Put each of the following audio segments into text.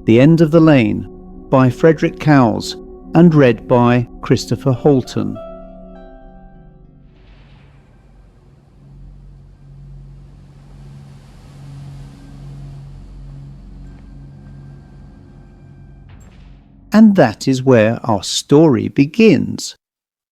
The End of the Lane by Frederick Cowles and read by Christopher Halton. And that is where our story begins,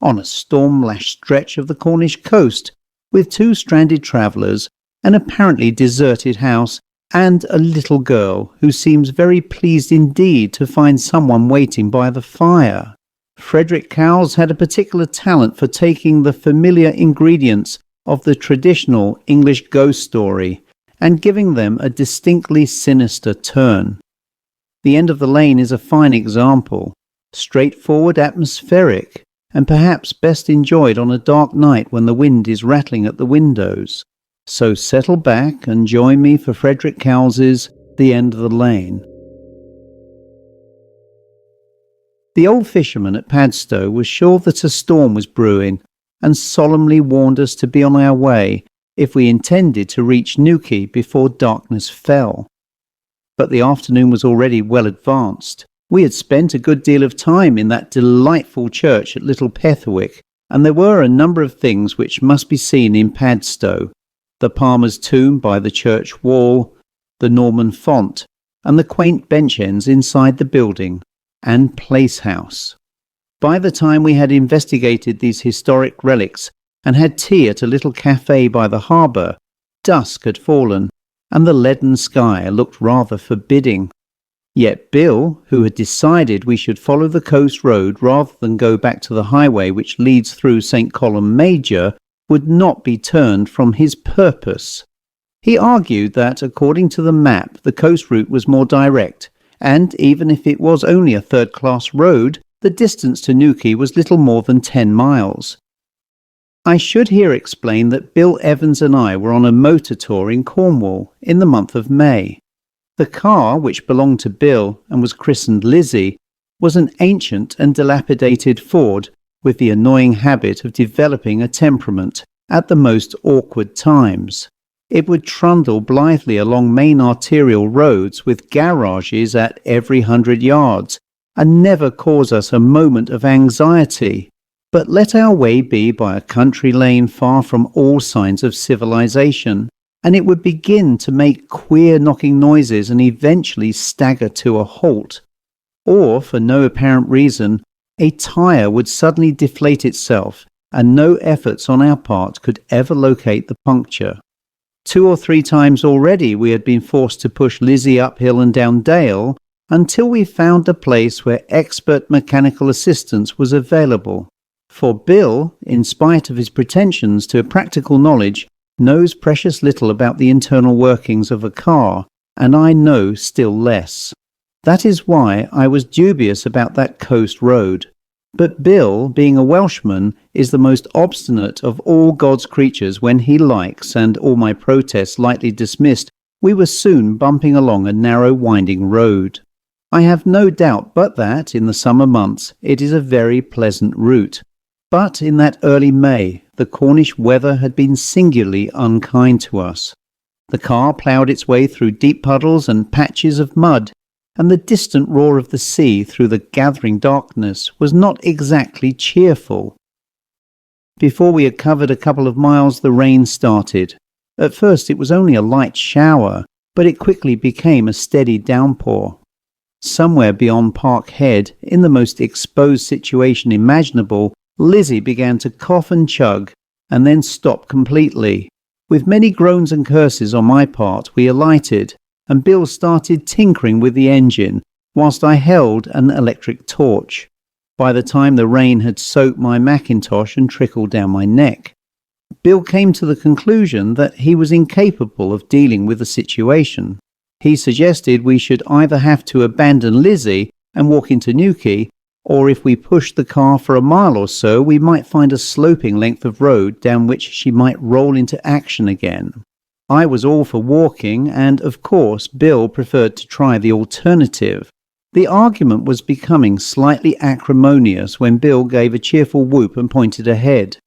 on a storm-lashed stretch of the Cornish coast, with two stranded travellers, an apparently deserted house, and a little girl who seems very pleased indeed to find someone waiting by the fire. Frederick Cowles had a particular talent for taking the familiar ingredients of the traditional English ghost story and giving them a distinctly sinister turn. The End of the Lane is a fine example, straightforward, atmospheric, and perhaps best enjoyed on a dark night when the wind is rattling at the windows. So settle back and join me for Frederick Cowles's The End of the Lane. The old fisherman at Padstow was sure that a storm was brewing and solemnly warned us to be on our way if we intended to reach Newquay before darkness fell. But the afternoon was already well advanced. We had spent a good deal of time in that delightful church at Little Pethwick, and there were a number of things which must be seen in Padstow. The Palmer's tomb by the church wall, the Norman font, and the quaint bench ends inside the building, and Place House. By the time we had investigated these historic relics and had tea at a little cafe by the harbour, dusk had fallen, and the leaden sky looked rather forbidding. Yet Bill, who had decided we should follow the coast road rather than go back to the highway which leads through St. Column Major, would not be turned from his purpose. He argued that, according to the map, the coast route was more direct, and even if it was only a third-class road, the distance to Newquay was little more than 10 miles. I should here explain that Bill Evans and I were on a motor tour in Cornwall in the month of May. The car, which belonged to Bill and was christened Lizzie, was an ancient and dilapidated Ford with the annoying habit of developing a temperament at the most awkward times. It would trundle blithely along main arterial roads with garages at every 100 yards and never cause us a moment of anxiety, but let our way be by a country lane far from all signs of civilization, and it would begin to make queer knocking noises and eventually stagger to a halt. Or, for no apparent reason, a tyre would suddenly deflate itself, and no efforts on our part could ever locate the puncture. 2 or 3 times already we had been forced to push Lizzie uphill and down dale until we found a place where expert mechanical assistance was available. For Bill, in spite of his pretensions to practical knowledge, knows precious little about the internal workings of a car, and I know still less. That is why I was dubious about that coast road. But Bill, being a Welshman, is the most obstinate of all God's creatures when he likes, and all my protests lightly dismissed, we were soon bumping along a narrow winding road. I have no doubt but that, in the summer months, it is a very pleasant route. But in that early May, the Cornish weather had been singularly unkind to us. The car ploughed its way through deep puddles and patches of mud, and the distant roar of the sea through the gathering darkness was not exactly cheerful. Before we had covered a couple of miles, the rain started. At first it was only a light shower, but it quickly became a steady downpour. Somewhere beyond Park Head, in the most exposed situation imaginable, Lizzie began to cough and chug, and then stopped completely. With many groans and curses on my part, we alighted, and Bill started tinkering with the engine, whilst I held an electric torch. By the time the rain had soaked my mackintosh and trickled down my neck, Bill came to the conclusion that he was incapable of dealing with the situation. He suggested we should either have to abandon Lizzie and walk into Newquay, or if we pushed the car for a mile or so, we might find a sloping length of road down which she might roll into action again. I was all for walking, and of course Bill preferred to try the alternative. The argument was becoming slightly acrimonious when Bill gave a cheerful whoop and pointed ahead.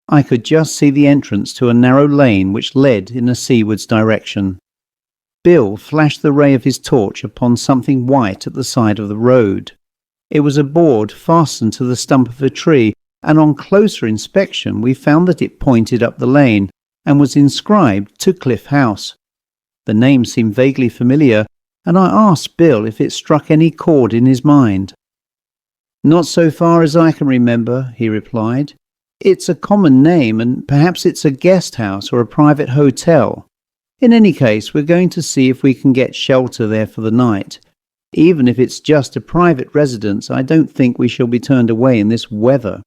I could just see the entrance to a narrow lane which led in a seawards direction. Bill flashed the ray of his torch upon something white at the side of the road. It was a board fastened to the stump of a tree, and on closer inspection we found that it pointed up the lane and was inscribed to Cliff House. The name seemed vaguely familiar, and I asked Bill if it struck any chord in his mind. "Not so far as I can remember," he replied. "It's a common name, and perhaps it's a guest house or a private hotel. In any case, we're going to see if we can get shelter there for the night. Even if it's just a private residence, I don't think we shall be turned away in this weather."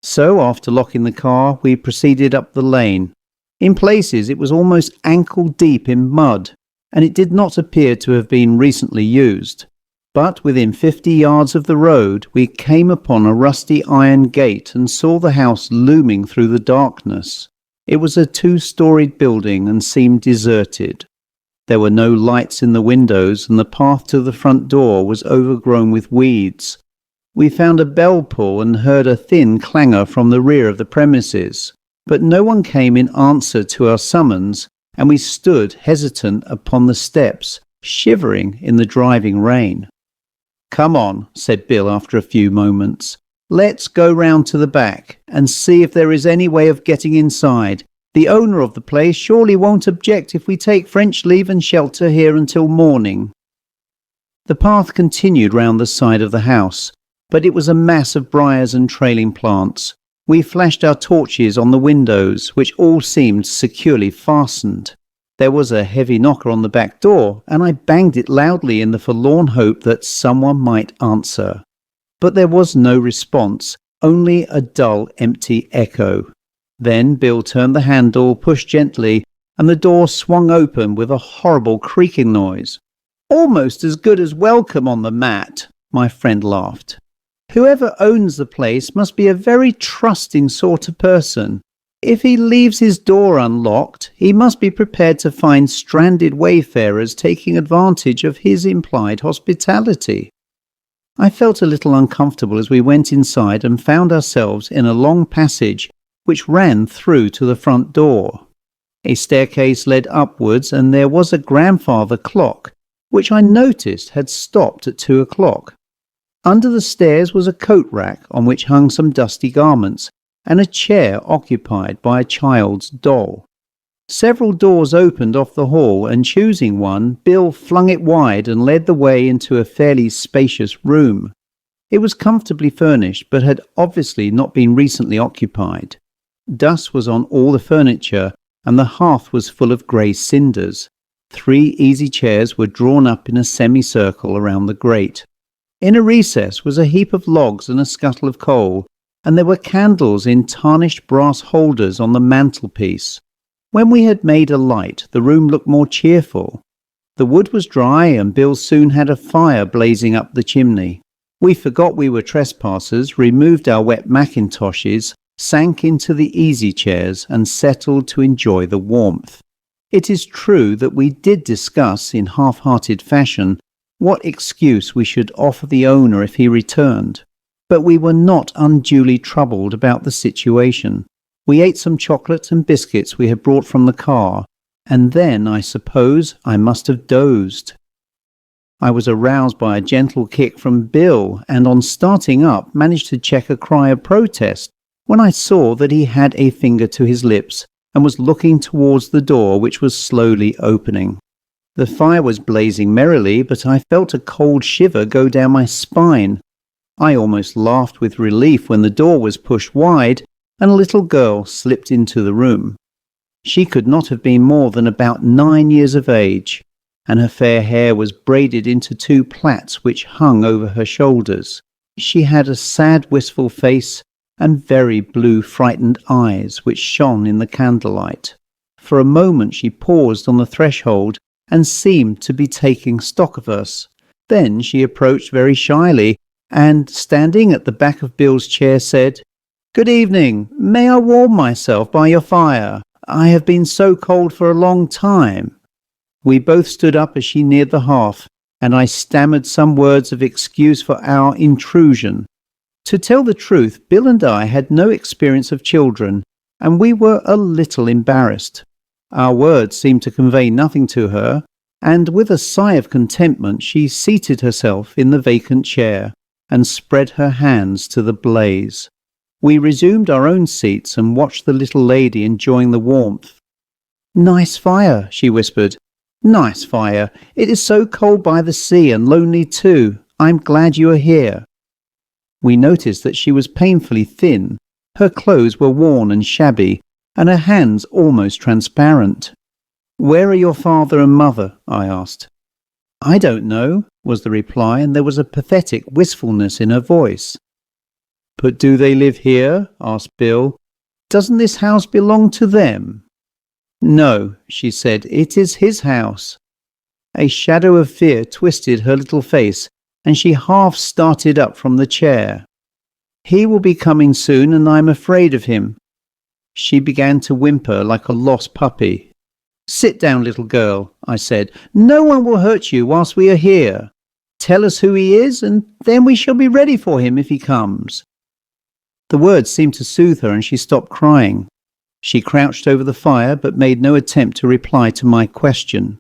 So, after locking the car, we proceeded up the lane. In places it was almost ankle deep in mud, and it did not appear to have been recently used. But within 50 yards of the road we came upon a rusty iron gate and saw the house looming through the darkness. It was a 2-storied building and seemed deserted. There were no lights in the windows, and the path to the front door was overgrown with weeds. We found a bell pull and heard a thin clangor from the rear of the premises, but no one came in answer to our summons, and we stood hesitant upon the steps, shivering in the driving rain. "Come on," said Bill after a few moments. "Let's go round to the back and see if there is any way of getting inside. The owner of the place surely won't object if we take French leave and shelter here until morning." The path continued round the side of the house, but it was a mass of briars and trailing plants. We flashed our torches on the windows, which all seemed securely fastened. There was a heavy knocker on the back door, and I banged it loudly in the forlorn hope that someone might answer. But there was no response, only a dull, empty echo. Then Bill turned the handle, pushed gently, and the door swung open with a horrible creaking noise. "Almost as good as welcome on the mat," my friend laughed. "Whoever owns the place must be a very trusting sort of person. If he leaves his door unlocked, he must be prepared to find stranded wayfarers taking advantage of his implied hospitality." I felt a little uncomfortable as we went inside and found ourselves in a long passage which ran through to the front door. A staircase led upwards, and there was a grandfather clock, which I noticed had stopped at 2 o'clock. Under the stairs was a coat rack on which hung some dusty garments, and a chair occupied by a child's doll. Several doors opened off the hall, and choosing one, Bill flung it wide and led the way into a fairly spacious room. It was comfortably furnished, but had obviously not been recently occupied. Dust was on all the furniture, and the hearth was full of grey cinders. 3 easy chairs were drawn up in a semicircle around the grate. In a recess was a heap of logs and a scuttle of coal, and there were candles in tarnished brass holders on the mantelpiece. When we had made a light, the room looked more cheerful. The wood was dry, and Bill soon had a fire blazing up the chimney. We forgot we were trespassers, removed our wet mackintoshes, sank into the easy chairs, and settled to enjoy the warmth. It is true that we did discuss, in half-hearted fashion, what excuse we should offer the owner if he returned, but we were not unduly troubled about the situation. We ate some chocolate and biscuits we had brought from the car, and then, I suppose, I must have dozed. I was aroused by a gentle kick from Bill, and on starting up managed to check a cry of protest when I saw that he had a finger to his lips and was looking towards the door, which was slowly opening. The fire was blazing merrily, but I felt a cold shiver go down my spine. I almost laughed with relief when the door was pushed wide and a little girl slipped into the room. She could not have been more than about 9 years of age, and her fair hair was braided into 2 plaits which hung over her shoulders. She had a sad, wistful face and very blue, frightened eyes which shone in the candlelight. For a moment she paused on the threshold and seemed to be taking stock of us. Then she approached very shyly and, standing at the back of Bill's chair, said, "Good evening. May I warm myself by your fire? I have been so cold for a long time." We both stood up as she neared the hearth, and I stammered some words of excuse for our intrusion. To tell the truth, Bill and I had no experience of children, and we were a little embarrassed. Our words seemed to convey nothing to her, and with a sigh of contentment she seated herself in the vacant chair and spread her hands to the blaze. We resumed our own seats and watched the little lady enjoying the warmth. "Nice fire," she whispered. "Nice fire. It is so cold by the sea and lonely too. I'm glad you are here." We noticed that she was painfully thin. Her clothes were worn and shabby, and her hands almost transparent. "Where are your father and mother?" I asked. "I don't know," was the reply, and there was a pathetic wistfulness in her voice. "But do they live here?" asked Bill. "Doesn't this house belong to them?" "No," she said, "it is his house." A shadow of fear twisted her little face, and she half started up from the chair. "He will be coming soon, and I'm afraid of him." She began to whimper like a lost puppy. "Sit down, little girl," I said. "No one will hurt you whilst we are here. Tell us who he is, and then we shall be ready for him if he comes." The words seemed to soothe her, and she stopped crying. She crouched over the fire, but made no attempt to reply to my question.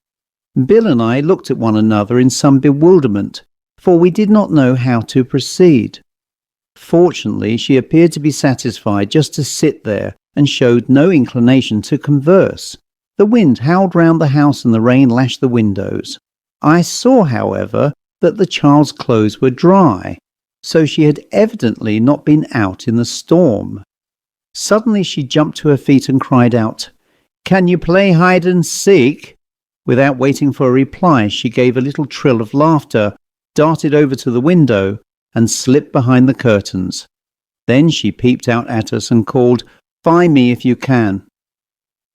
Bill and I looked at one another in some bewilderment, for we did not know how to proceed. Fortunately, she appeared to be satisfied just to sit there, and showed no inclination to converse. The wind howled round the house and the rain lashed the windows. I saw, however, that the child's clothes were dry, so she had evidently not been out in the storm. Suddenly she jumped to her feet and cried out, "Can you play hide and seek?" Without waiting for a reply, she gave a little trill of laughter, darted over to the window, and slipped behind the curtains. Then she peeped out at us and called, "Find me if you can."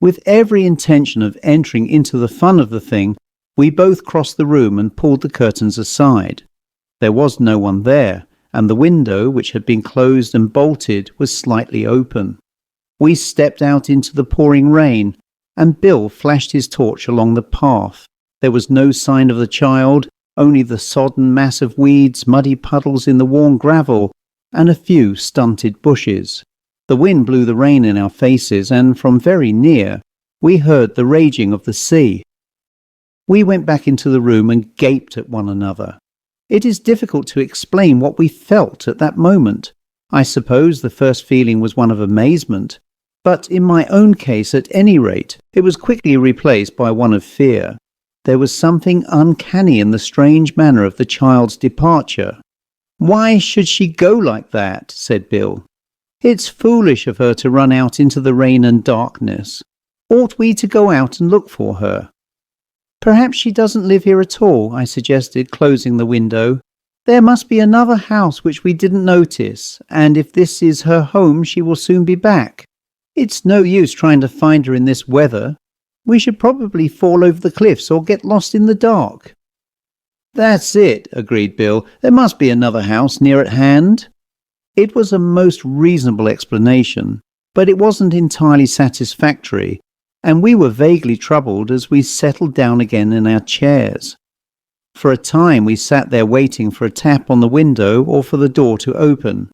With every intention of entering into the fun of the thing, we both crossed the room and pulled the curtains aside. There was no one there, and the window, which had been closed and bolted, was slightly open. We stepped out into the pouring rain, and Bill flashed his torch along the path. There was no sign of the child, only the sodden mass of weeds, muddy puddles in the worn gravel, and a few stunted bushes. The wind blew the rain in our faces, and from very near we heard the raging of the sea. We went back into the room and gaped at one another. It is difficult to explain what we felt at that moment. I suppose the first feeling was one of amazement, but in my own case, at any rate, it was quickly replaced by one of fear. There was something uncanny in the strange manner of the child's departure. "Why should she go like that?" said Bill. "It's foolish of her to run out into the rain and darkness. Ought we to go out and look for her?" "Perhaps she doesn't live here at all," I suggested, closing the window. "There must be another house which we didn't notice, and if this is her home she will soon be back. It's no use trying to find her in this weather. We should probably fall over the cliffs or get lost in the dark." "That's it," agreed Bill. "There must be another house near at hand." It was a most reasonable explanation, but it wasn't entirely satisfactory, and we were vaguely troubled as we settled down again in our chairs. For a time we sat there waiting for a tap on the window or for the door to open.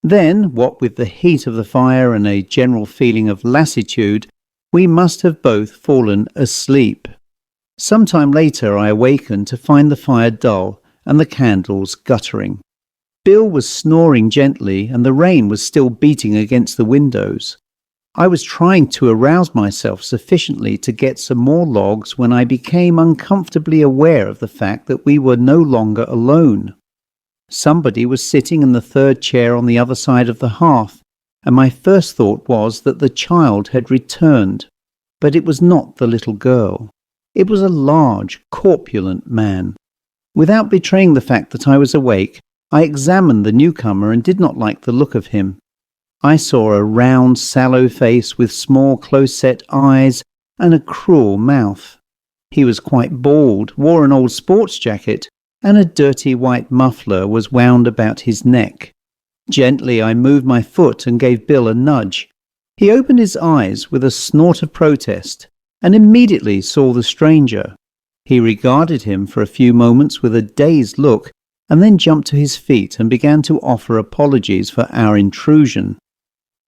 Then, what with the heat of the fire and a general feeling of lassitude, we must have both fallen asleep. Some time later I awakened to find the fire dull and the candles guttering. Bill was snoring gently and the rain was still beating against the windows. I was trying to arouse myself sufficiently to get some more logs when I became uncomfortably aware of the fact that we were no longer alone. Somebody was sitting in the third chair on the other side of the hearth, and my first thought was that the child had returned. But it was not the little girl. It was a large, corpulent man. Without betraying the fact that I was awake, I examined the newcomer and did not like the look of him. I saw a round, sallow face with small, close-set eyes and a cruel mouth. He was quite bald, wore an old sports jacket, and a dirty white muffler was wound about his neck. Gently I moved my foot and gave Bill a nudge. He opened his eyes with a snort of protest and immediately saw the stranger. He regarded him for a few moments with a dazed look and then jumped to his feet and began to offer apologies for our intrusion.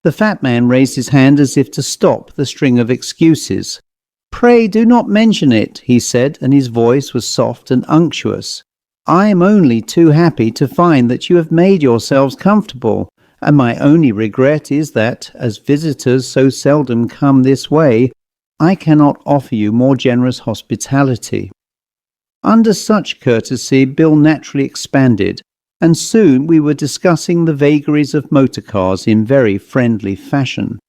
The fat man raised his hand as if to stop the string of excuses. "Pray do not mention it," he said, and his voice was soft and unctuous. "I am only too happy to find that you have made yourselves comfortable, and my only regret is that, as visitors so seldom come this way, I cannot offer you more generous hospitality." Under such courtesy, Bill naturally expanded, and soon we were discussing the vagaries of motor cars in very friendly fashion.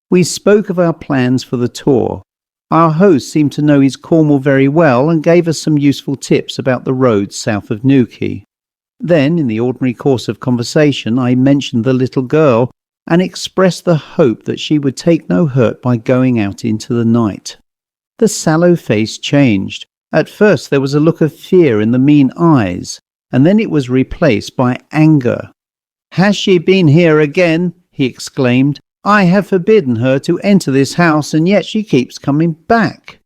We spoke of our plans for the tour. Our host seemed to know his Cornwall very well and gave us some useful tips about the roads south of Newquay. Then, in the ordinary course of conversation, I mentioned the little girl and expressed the hope that she would take no hurt by going out into the night. The sallow face changed. At first there was a look of fear in the mean eyes, and then it was replaced by anger. "Has she been here again?" he exclaimed. "I have forbidden her to enter this house, and yet she keeps coming back."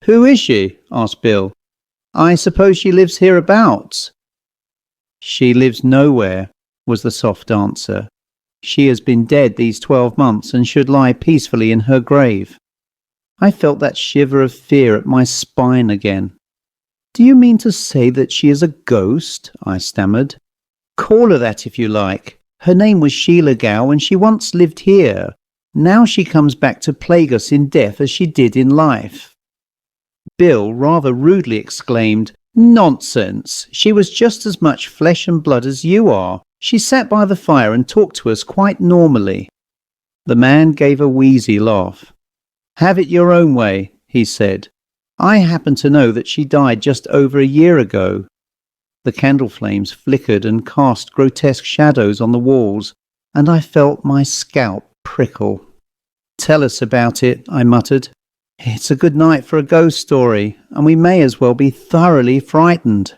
"Who is she?" asked Bill. "I suppose she lives hereabouts." "She lives nowhere," was the soft answer. "She has been dead these 12 months and should lie peacefully in her grave." I felt that shiver of fear at my spine again. "Do you mean to say that she is a ghost?" I stammered. "Call her that if you like. Her name was Sheila Gow, and she once lived here. Now she comes back to plague us in death as she did in life." Bill rather rudely exclaimed, "Nonsense! She was just as much flesh and blood as you are. She sat by the fire and talked to us quite normally." The man gave a wheezy laugh. "Have it your own way," he said. "I happen to know that she died just over a year ago." The candle flames flickered and cast grotesque shadows on the walls, and I felt my scalp prickle. "Tell us about it," I muttered. "It's a good night for a ghost story, and we may as well be thoroughly frightened."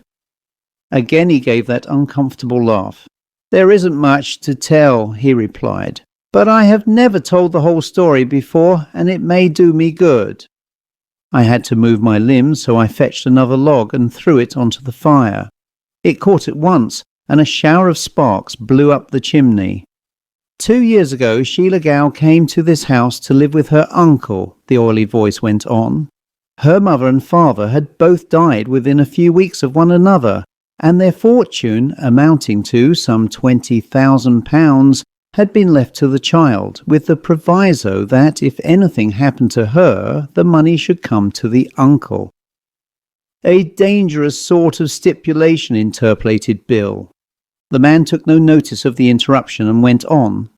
Again he gave that uncomfortable laugh. "There isn't much to tell," he replied, "but I have never told the whole story before, and it may do me good." I had to move my limbs, so I fetched another log and threw it onto the fire. It caught at once, and a shower of sparks blew up the chimney. 2 years ago, Sheila Gow came to this house to live with her uncle, the oily voice went on. Her mother and father had both died within a few weeks of one another, and their fortune, amounting to some £20,000, had been left to the child, with the proviso that if anything happened to her, the money should come to the uncle. "A dangerous sort of stipulation," interpolated Bill. The man took no notice of the interruption and went on.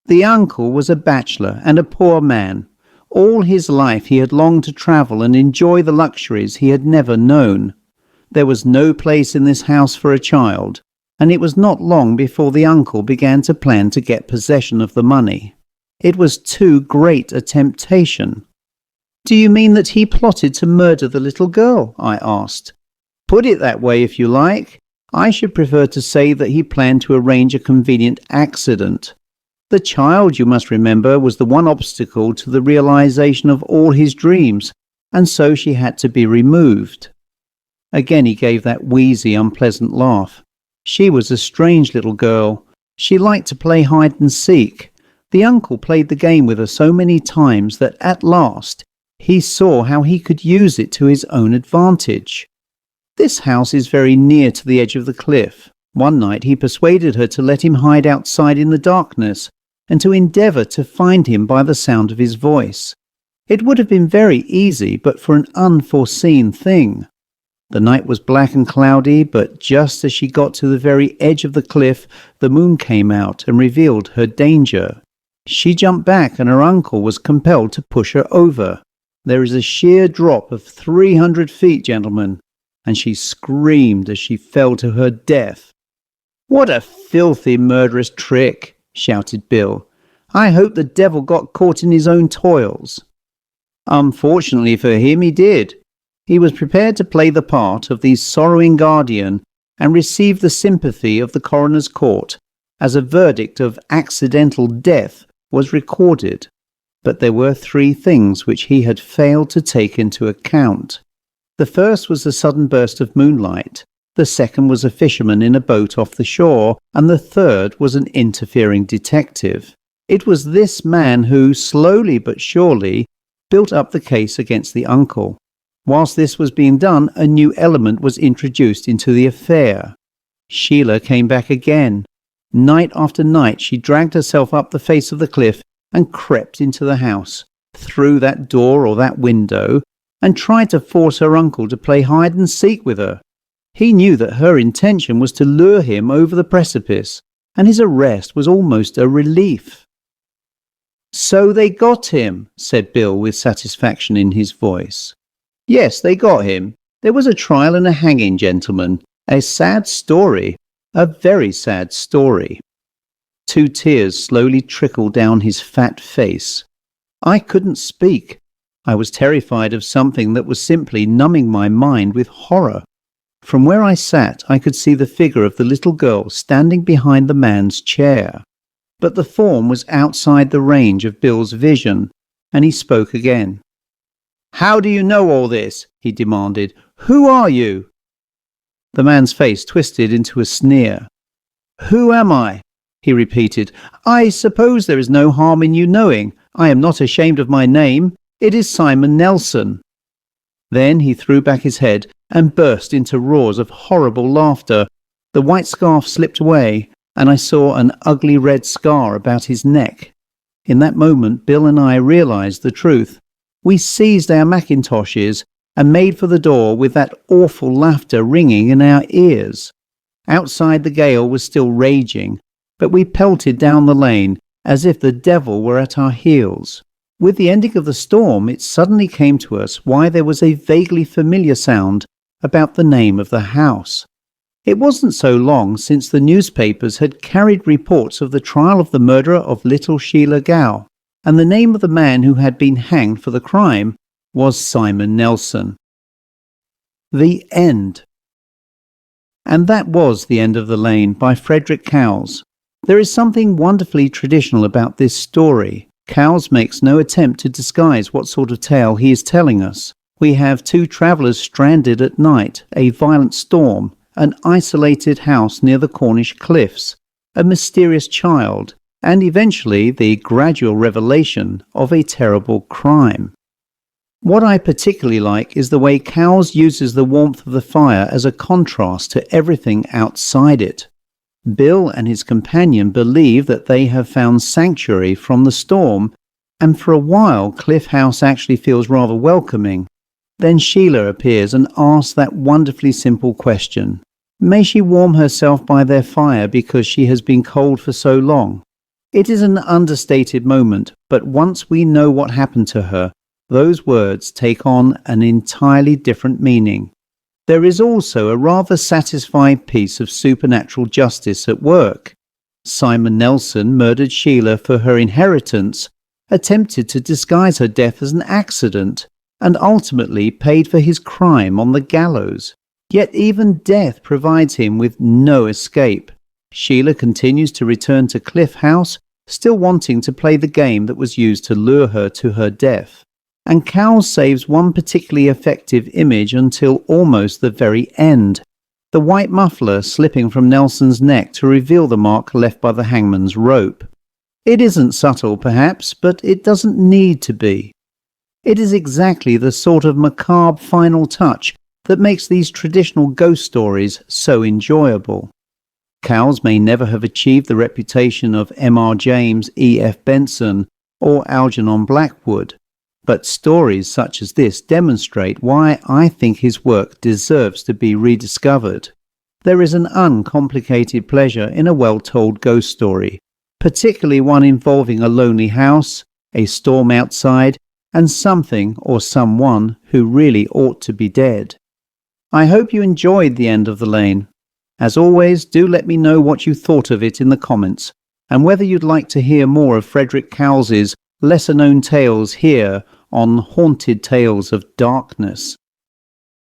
"The uncle was a bachelor and a poor man. All his life he had longed to travel and enjoy the luxuries he had never known. There was no place in this house for a child, and it was not long before the uncle began to plan to get possession of the money. It was too great a temptation." "Do you mean that he plotted to murder the little girl?" I asked. "Put it that way if you like. I should prefer to say that he planned to arrange a convenient accident. The child, you must remember, was the one obstacle to the realization of all his dreams, and so she had to be removed." Again he gave that wheezy, unpleasant laugh. "She was a strange little girl. She liked to play hide and seek. The uncle played the game with her so many times that at last he saw how he could use it to his own advantage. This house is very near to the edge of the cliff. One night he persuaded her to let him hide outside in the darkness, and to endeavour to find him by the sound of his voice. It would have been very easy but for an unforeseen thing. The night was black and cloudy, but just as she got to the very edge of the cliff, the moon came out and revealed her danger. She jumped back, and her uncle was compelled to push her over. There is a sheer drop of 300 feet, gentlemen, and she screamed as she fell to her death." "What a filthy, murderous trick!" shouted Bill. "I hope the devil got caught in his own toils." Unfortunately for him, he did. He was prepared to play the part of the sorrowing guardian and receive the sympathy of the coroner's court, as a verdict of accidental death was recorded. But there were 3 things which he had failed to take into account. The first was a sudden burst of moonlight, the second was a fisherman in a boat off the shore, and the third was an interfering detective. It was this man who, slowly but surely, built up the case against the uncle. Whilst this was being done, a new element was introduced into the affair. Sheila came back again. Night after night she dragged herself up the face of the cliff and crept into the house, through that door or that window, and tried to force her uncle to play hide and seek with her. He knew that her intention was to lure him over the precipice, and his arrest was almost a relief. "So they got him," said Bill with satisfaction in his voice. "Yes, they got him. There was a trial and a hanging, gentlemen. A sad story. A very sad story." 2 tears slowly trickled down his fat face. I couldn't speak. I was terrified of something that was simply numbing my mind with horror. From where I sat, I could see the figure of the little girl standing behind the man's chair. But the form was outside the range of Bill's vision, and he spoke again. "How do you know all this?" he demanded. "Who are you?" The man's face twisted into a sneer. "Who am I?" he repeated. "I suppose there is no harm in you knowing. I am not ashamed of my name. It is Simon Nelson." Then he threw back his head and burst into roars of horrible laughter. The white scarf slipped away, and I saw an ugly red scar about his neck. In that moment, Bill and I realized the truth. We seized our macintoshes and made for the door with that awful laughter ringing in our ears. Outside, the gale was still raging, but we pelted down the lane as if the devil were at our heels. With the ending of the storm, it suddenly came to us why there was a vaguely familiar sound about the name of the house. It wasn't so long since the newspapers had carried reports of the trial of the murderer of little Sheila Gow, and the name of the man who had been hanged for the crime was Simon Nelson. The end. And that was The End of the Lane by Frederick Cowles. There is something wonderfully traditional about this story. Cowles makes no attempt to disguise what sort of tale he is telling us. We have 2 travellers stranded at night, a violent storm, an isolated house near the Cornish cliffs, a mysterious child, and eventually the gradual revelation of a terrible crime. What I particularly like is the way Cowles uses the warmth of the fire as a contrast to everything outside it. Bill and his companion believe that they have found sanctuary from the storm, and for a while Cliff House actually feels rather welcoming. Then Sheila appears and asks that wonderfully simple question. May she warm herself by their fire because she has been cold for so long? It is an understated moment, but once we know what happened to her, those words take on an entirely different meaning. There is also a rather satisfying piece of supernatural justice at work. Simon Nelson murdered Sheila for her inheritance, attempted to disguise her death as an accident, and ultimately paid for his crime on the gallows. Yet even death provides him with no escape. Sheila continues to return to Cliff House, still wanting to play the game that was used to lure her to her death. And Cowles saves one particularly effective image until almost the very end. The white muffler slipping from Nelson's neck to reveal the mark left by the hangman's rope. It isn't subtle perhaps, but it doesn't need to be. It is exactly the sort of macabre final touch that makes these traditional ghost stories so enjoyable. Cowles may never have achieved the reputation of M.R. James, E.F. Benson, or Algernon Blackwood, but stories such as this demonstrate why I think his work deserves to be rediscovered. There is an uncomplicated pleasure in a well-told ghost story, particularly one involving a lonely house, a storm outside, and something or someone who really ought to be dead. I hope you enjoyed The End of the Lane. As always, do let me know what you thought of it in the comments, and whether you'd like to hear more of Frederick Cowles's lesser-known tales here on Haunted Tales of Darkness.